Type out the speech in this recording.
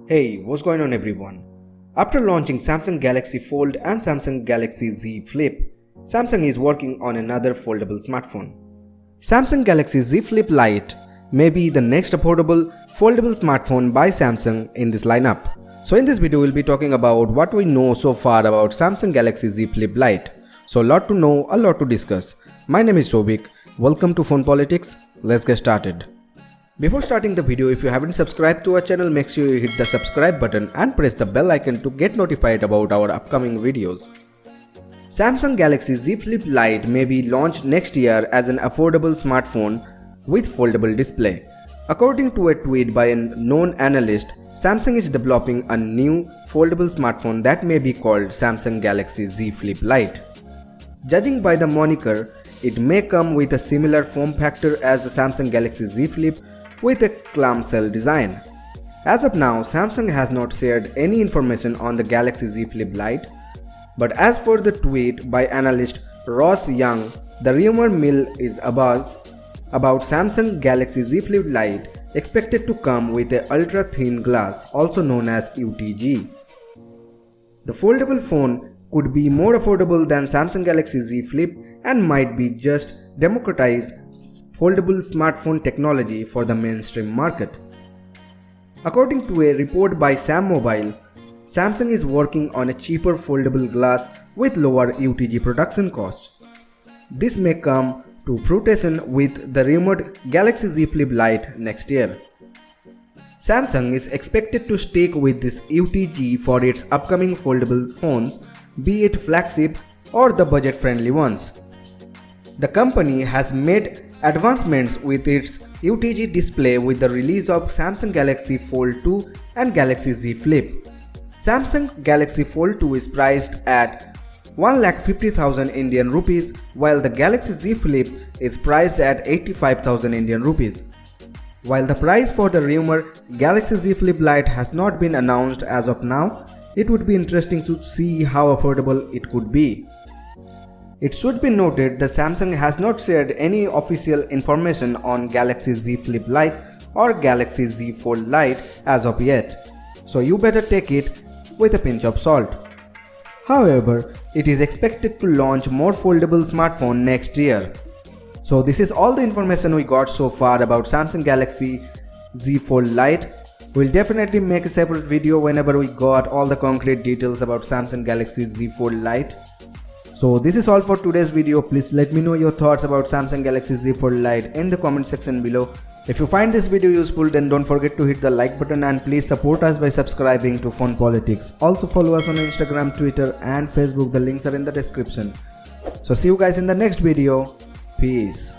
Hey, what's going on everyone? After launching Samsung Galaxy Fold and Samsung Galaxy Z Flip, Samsung is working on another foldable smartphone. Samsung Galaxy Z Flip Lite may be the next affordable foldable smartphone by Samsung in this lineup. So in this video we'll be talking about what we know so far about Samsung Galaxy Z Flip Lite. So a lot to know, a lot to discuss. My name is Shobik. Welcome to Phone Politics. Let's get started. Before starting the video, if you haven't subscribed to our channel, make sure you hit the subscribe button and press the bell icon to get notified about our upcoming videos. Samsung Galaxy Z Flip Lite may be launched next year as an affordable smartphone with foldable display. According to a tweet by a known analyst, Samsung is developing a new foldable smartphone that may be called Samsung Galaxy Z Flip Lite. Judging by the moniker, it may come with a similar form factor as the Samsung Galaxy Z Flip with a clamshell design. As of now, Samsung has not shared any information on the Galaxy Z Flip Lite, but as for the tweet by analyst Ross Young, the rumor mill is abuzz about Samsung Galaxy Z Flip Lite expected to come with a ultra-thin glass, also known as UTG. The foldable phone could be more affordable than Samsung Galaxy Z Flip and might be just democratize foldable smartphone technology for the mainstream market. According to a report by Sam Mobile, Samsung is working on a cheaper foldable glass with lower UTG production costs. This may come to fruition with the rumored Galaxy Z Flip Lite next year. Samsung is expected to stick with this UTG for its upcoming foldable phones, be it flagship or the budget-friendly ones. The company has made advancements with its UTG display with the release of Samsung Galaxy Fold 2 and Galaxy Z Flip. Samsung Galaxy Fold 2 is priced at 1,50,000 Indian rupees while the Galaxy Z Flip is priced at 85,000 Indian rupees. While the price for the rumored Galaxy Z Flip Lite has not been announced as of now, it would be interesting to see how affordable it could be. It should be noted that Samsung has not shared any official information on Galaxy Z Flip Lite or Galaxy Z Fold Lite as of yet, so you better take it with a pinch of salt. However, it is expected to launch more foldable smartphone next year. So this is all the information we got so far about Samsung Galaxy Z Fold Lite. We'll definitely make a separate video whenever we got all the concrete details about Samsung Galaxy Z Fold Lite. So this is all for today's video. Please let me know your thoughts about Samsung Galaxy Z Fold Lite in the comment section below. If you find this video useful, then don't forget to hit the like button and please support us by subscribing to Phone Politics. Also follow us on Instagram, Twitter and Facebook. The links are in the description. So see you guys in the next video. Peace.